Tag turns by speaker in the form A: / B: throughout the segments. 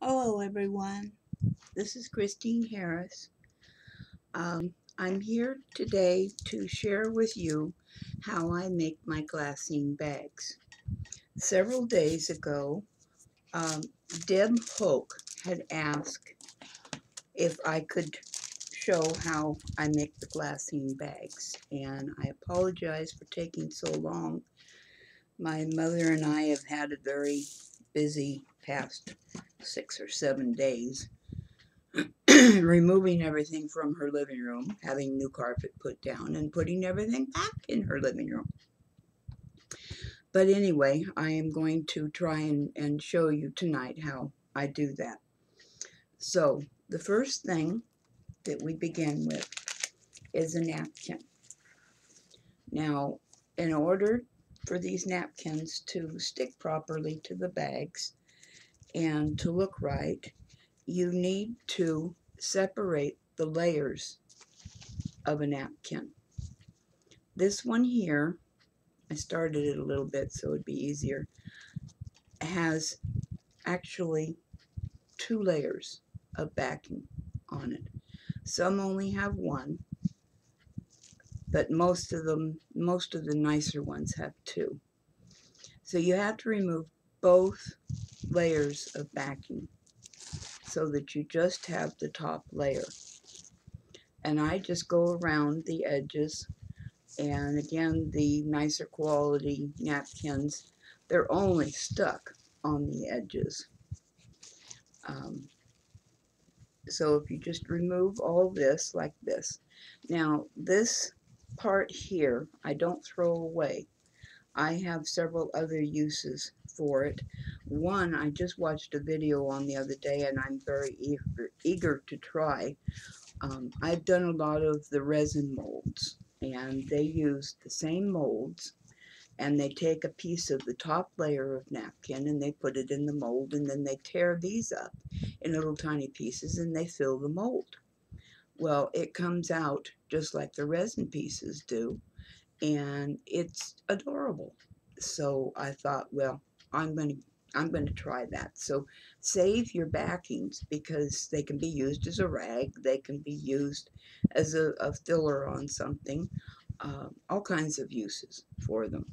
A: Hello, everyone. This is Christine Harris. I'm here today to share with you how I make my glassine bags. Several days ago, um, Deb Hoke had asked if I could show how I make the glassine bags, and I apologize for taking so long. My mother and I have had a very busy past 6 or 7 days. Removing everything from her living room, having new carpet put down, and putting everything back in her living room. But anyway, I am going to try and show you tonight how I do that. So, the first thing that we begin with is a napkin. Now, in order for these napkins to stick properly to the bags and to look right, you need to separate the layers of a napkin. This one here, I started it a little bit so it'd be easier, has actually 2 layers of backing on it. Some only have one, but most of the nicer ones have 2. So you have to remove both layers of backing so that you just have the top layer. And I just go around the edges, and again, the nicer quality napkins, they're only stuck on the edges. Um, so if you just remove all this like this. Now this part here, I don't throw away. I have several other uses for it. One, I just watched a video on the other day and I'm very eager to try. I've done a lot of the resin molds, and they use the same molds, and they take a piece of the top layer of napkin and they put it in the mold, and then they tear these up in little tiny pieces and they fill the mold. Well, it comes out just like the resin pieces do, and it's adorable. So I thought, well, I'm going to try that. So save your backings because they can be used as a rag, they can be used as a filler on something, all kinds of uses for them.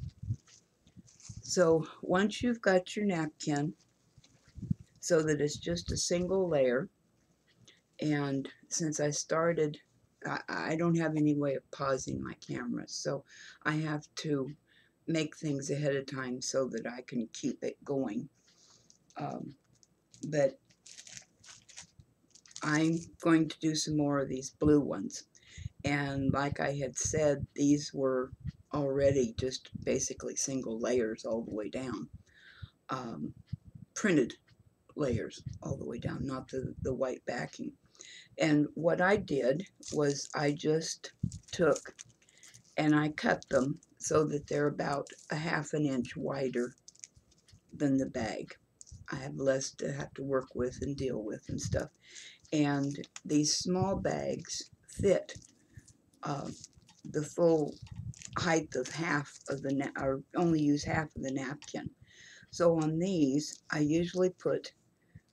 A: So once you've got your napkin so that it's just a single layer, and since I started, I don't have any way of pausing my camera, so I have to make things ahead of time so that I can keep it going. But I'm going to do some more of these blue ones. And like I had said, these were already just basically single layers all the way down. Printed layers all the way down, not the white backing. And what I did was I just took and I cut them so that they're about a ½ an inch wider than the bag. I have less to have to work with and deal with and stuff. And these small bags fit uh, the full height of half of the, or only use half of the napkin. So on these, I usually put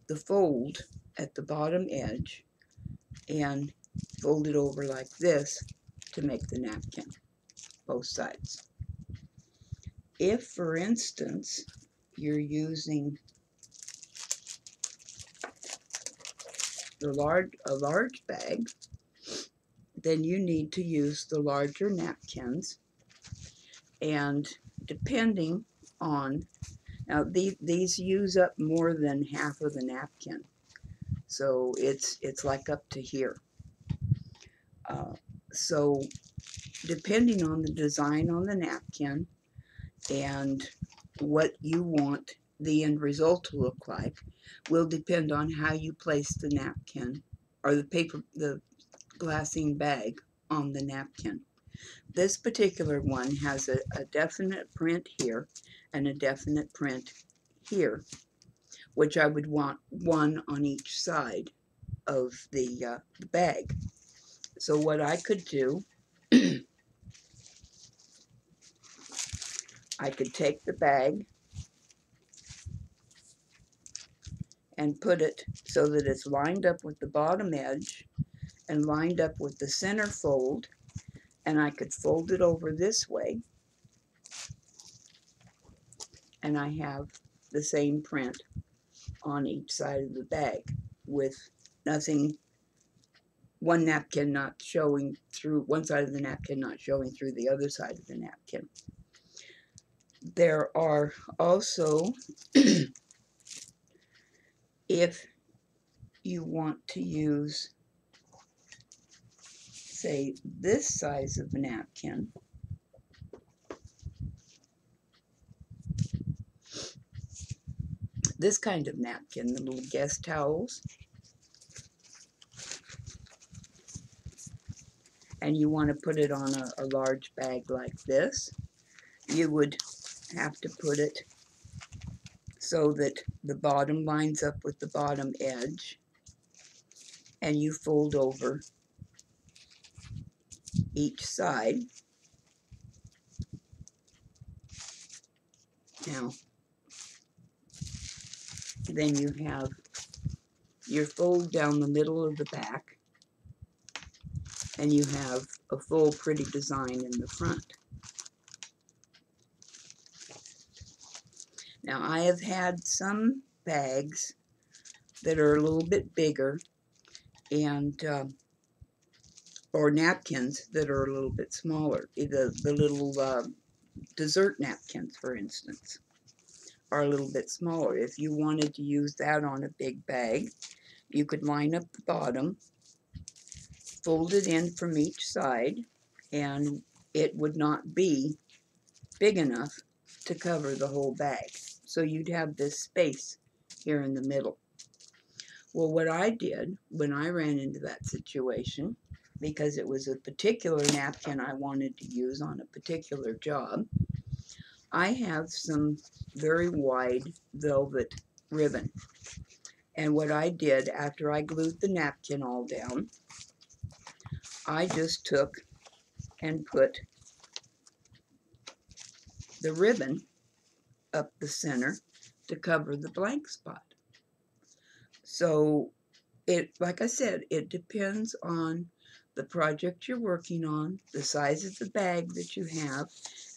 A: the fold at the bottom edge and fold it over like this to make the napkin, both sides. If, for instance, you're using a large bag, then you need to use the larger napkins. And depending on, now these use up more than half of the napkin, so it's like up to here. So depending on the design on the napkin and what you want the end result to look like will depend on how you place the napkin or the glassine bag on the napkin. This particular one has a definite print here and a definite print here, which I would want one on each side of the bag. So what I could do, I could take the bag and put it so that it's lined up with the bottom edge and lined up with the center fold, and I could fold it over this way, and I have the same print on each side of the bag with nothing, one napkin not showing through, one side of the napkin not showing through the other side of the napkin. There are also, if you want to use, say, this size of a napkin, this kind of napkin, the little guest towels, and you want to put it on a large bag like this, you would have to put it so that the bottom lines up with the bottom edge, and you fold over each side. Now, then you have your fold down the middle of the back, and you have a full pretty design in the front. Now, I have had some bags that are a little bit bigger, and or napkins that are a little bit smaller. The little dessert napkins, for instance, are a little bit smaller. If you wanted to use that on a big bag, you could line up the bottom, fold it in from each side, and it would not be big enough to cover the whole bag. So you'd have this space here in the middle. Well, what I did when I ran into that situation, because it was a particular napkin I wanted to use on a particular job, I have some very wide velvet ribbon. And what I did after I glued the napkin all down, I just took and put the ribbon up the center to cover the blank spot. So like I said, it depends on the project you're working on, the size of the bag that you have,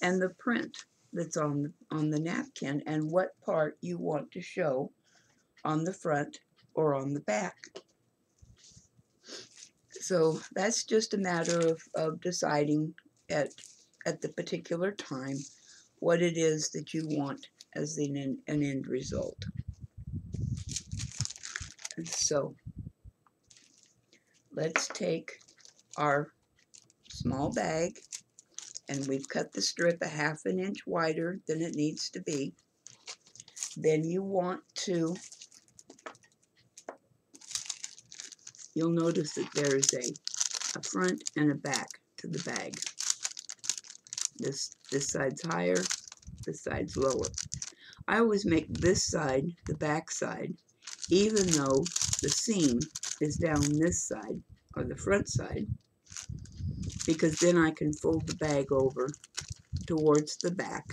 A: and the print that's on the napkin, and what part you want to show on the front or on the back. So that's just a matter of deciding at the particular time what it is that you want as an end result. And so let's take our small bag, and we've cut the strip a ½ inch wider than it needs to be. Then you want to, you'll notice that there's a front and a back to the bag. This side's higher, this side's lower. I always make this side the back side, even though the seam is down this side, or the front side, because then I can fold the bag over towards the back,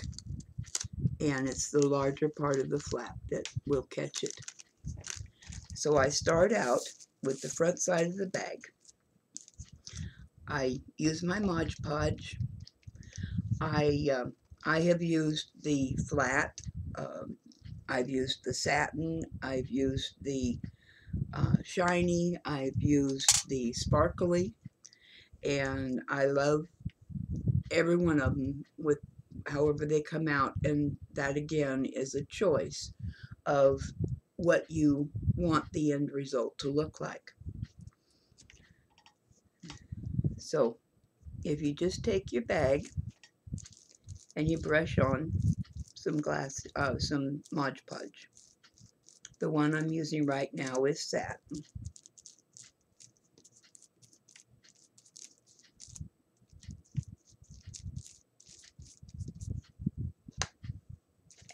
A: and it's the larger part of the flap that will catch it. So I start out with the front side of the bag. I use my Mod Podge. I have used the flat, I've used the satin, I've used the shiny, I've used the sparkly, and I love every one of them with however they come out, and that again is a choice of what you want the end result to look like. So if you just take your bag and you brush on some some Mod Podge. The one I'm using right now is satin.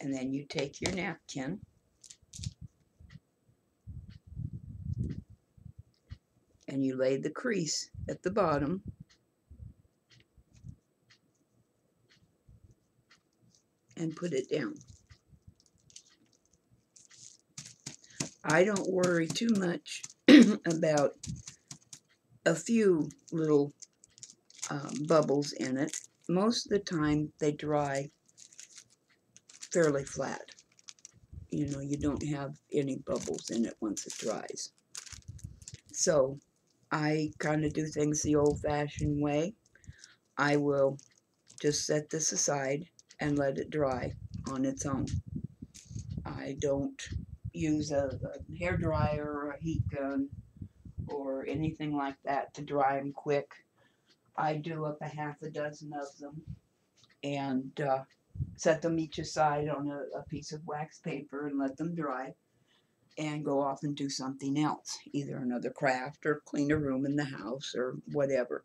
A: And then you take your napkin and you lay the crease at the bottom, and put it down. I don't worry too much about a few little bubbles in it. Most of the time they dry fairly flat. You know, you don't have any bubbles in it once it dries. So I kind of do things the old-fashioned way. I will just set this aside and let it dry on its own. I don't use a hair dryer or a heat gun or anything like that to dry them quick. I do up a half a dozen of them and set them each aside on a piece of wax paper and let them dry and go off and do something else, either another craft or clean a room in the house or whatever.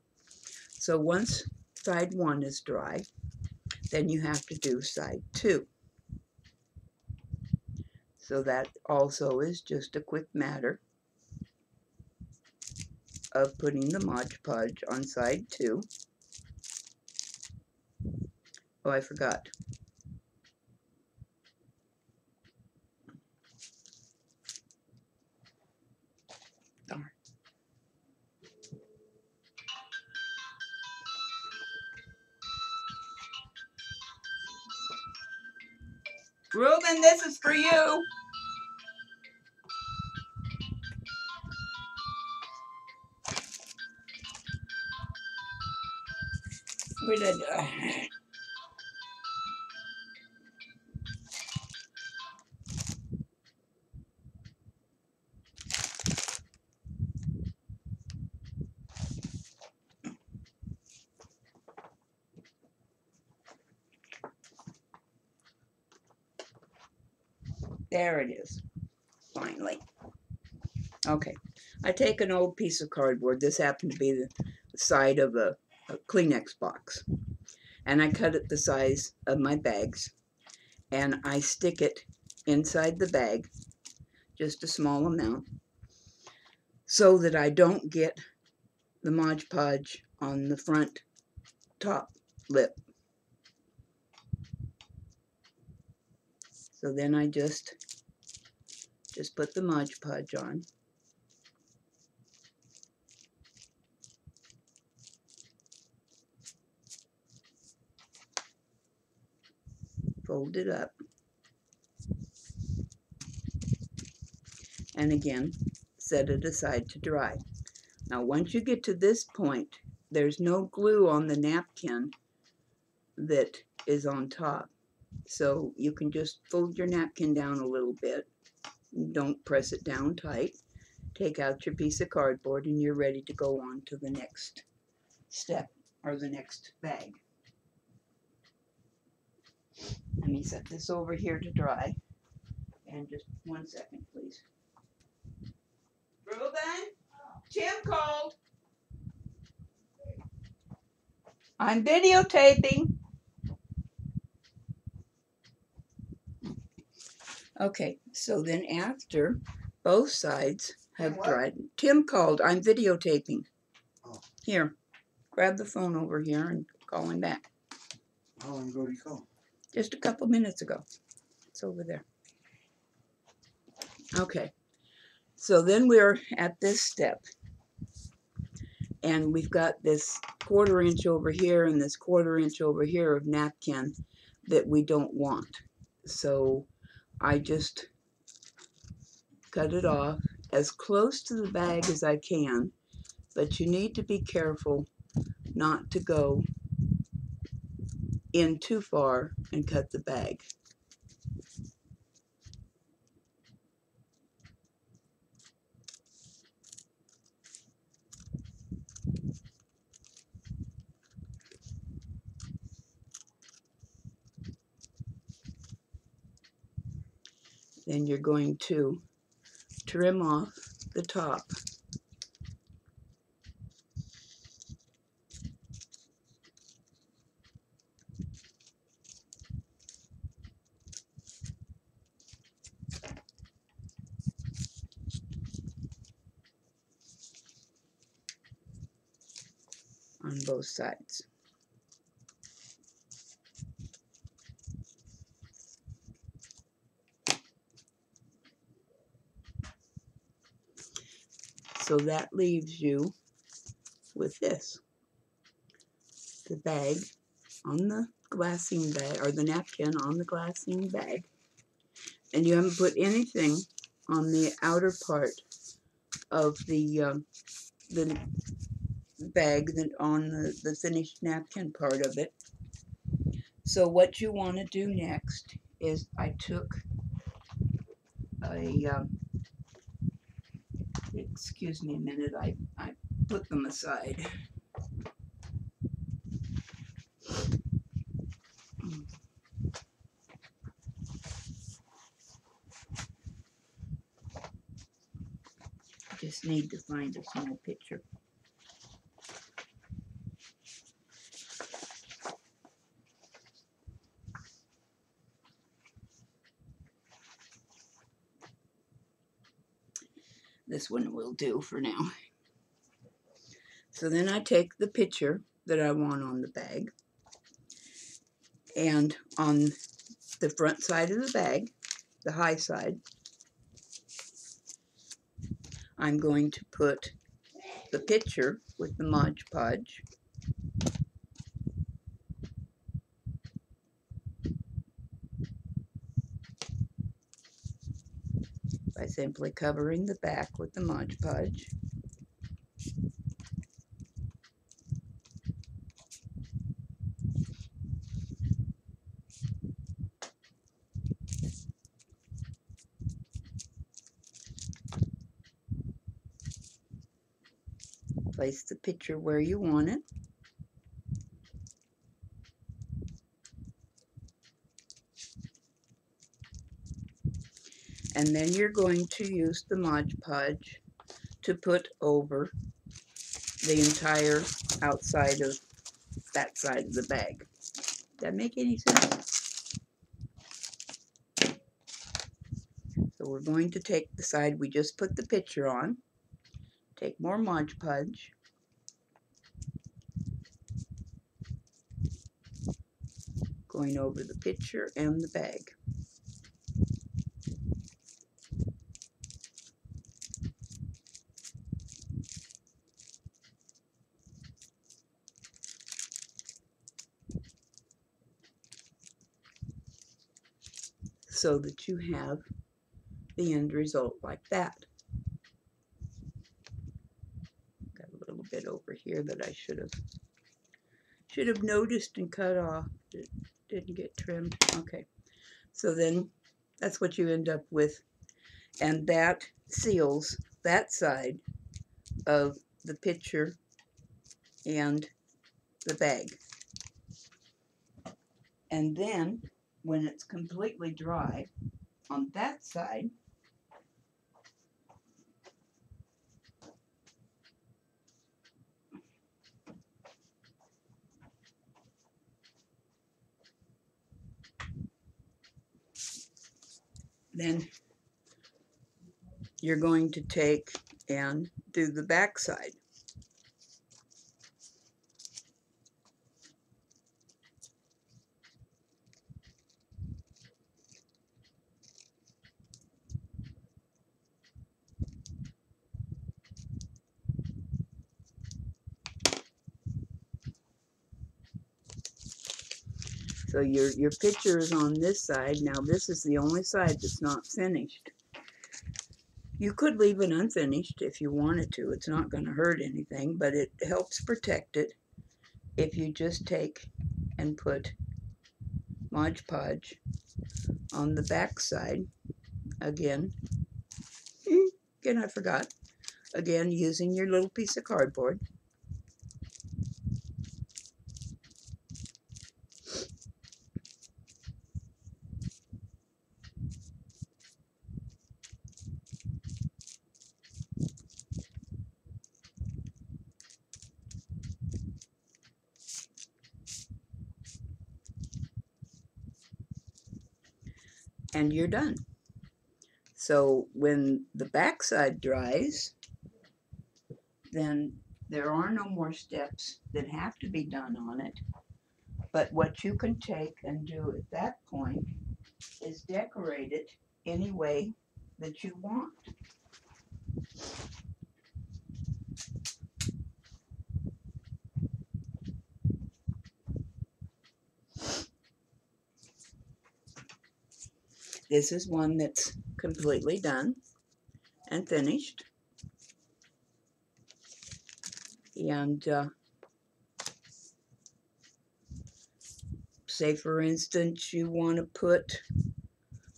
A: So once side one is dry, then you have to do side two. So that also is just a quick matter of putting the Mod Podge on side two. Oh, I forgot. Darn. Reuben, this is for you. Where did there it is, finally. Okay, I take an old piece of cardboard. This happened to be the side of a Kleenex box. And I cut it the size of my bags. And I stick it inside the bag, just a small amount, so that I don't get the Mod Podge on the front top lip. So then I just put the Mod Podge on. Fold it up. And again, set it aside to dry. Now once you get to this point, there's no glue on the napkin that is on top. So you can just fold your napkin down a little bit. Don't press it down tight. Take out your piece of cardboard and you're ready to go on to the next step or the next bag. Let me set this over here to dry. And just 1 second, please. Reuben, Tim called. I'm videotaping. Okay, so then after both sides have dried, Tim called. I'm videotaping. Oh. Here, grab the phone over here and call him back.
B: How long ago did he call?
A: Just a couple minutes ago. It's over there. Okay, so then we're at this step. And we've got this 1/4 inch over here and this 1/4 inch over here of napkin that we don't want. So I just cut it off as close to the bag as I can, but you need to be careful not to go in too far and cut the bag. Then you're going to trim off the top. On both sides. So that leaves you with this. The bag on the glassine bag, or the napkin on the glassine bag. And you haven't put anything on the outer part of the bag, that on the finished napkin part of it. So what you want to do next is I took a, excuse me a minute, I put them aside. Just need to find a small picture. This one will do for now. So then I take the picture that I want on the bag, and on the front side of the bag, the high side, I'm going to put the picture with the Mod Podge. By simply covering the back with the Mod Podge. Place the picture where you want it. And then you're going to use the Mod Podge to put over the entire outside of that side of the bag. Does that make any sense? So we're going to take the side we just put the picture on, take more Mod Podge, going over the picture and the bag. So that you have the end result like that. Got a little bit over here that I should have noticed and cut off. It didn't get trimmed. Okay, so then that's what you end up with, and that seals that side of the picture and the bag. And then when it's completely dry on that side, then you're going to take and do the back side. So your picture is on this side. Now this is the only side that's not finished. You could leave it unfinished if you wanted to. It's not going to hurt anything, but it helps protect it if you just take and put Mod Podge on the back side. Again, I forgot. Again, using your little piece of cardboard. And you're done. So when the back side dries, then there are no more steps that have to be done on it. But what you can take and do at that point is decorate it any way that you want. This is one that's completely done and finished. And say, for instance, you want to put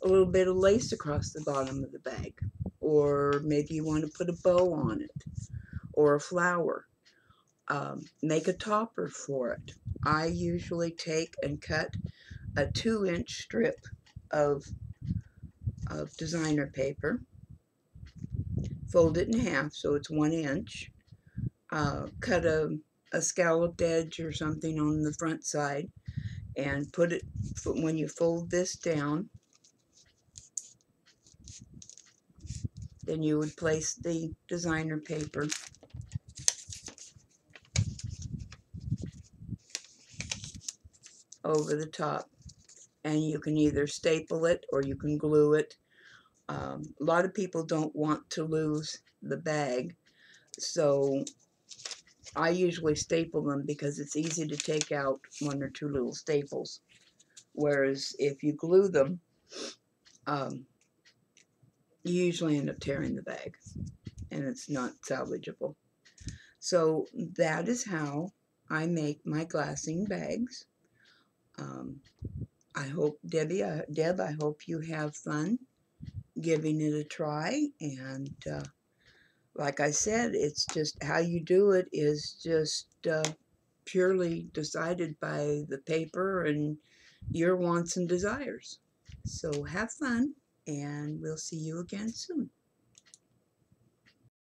A: a little bit of lace across the bottom of the bag, or maybe you want to put a bow on it, or a flower. Make a topper for it. I usually take and cut a 2-inch strip of, designer paper, fold it in half so it's 1 inch, cut a scalloped edge or something on the front side, and put it, when you fold this down, then you would place the designer paper over the top, and you can either staple it or you can glue it. A lot of people don't want to lose the bag, so I usually staple them because it's easy to take out 1 or 2 little staples. Whereas if you glue them, um, you usually end up tearing the bag, and it's not salvageable. So that is how I make my glassine bags. Um, I hope, Deb, I hope you have fun giving it a try. And like I said, it's just how you do it is just purely decided by the paper and your wants and desires. So have fun, and we'll see you again soon.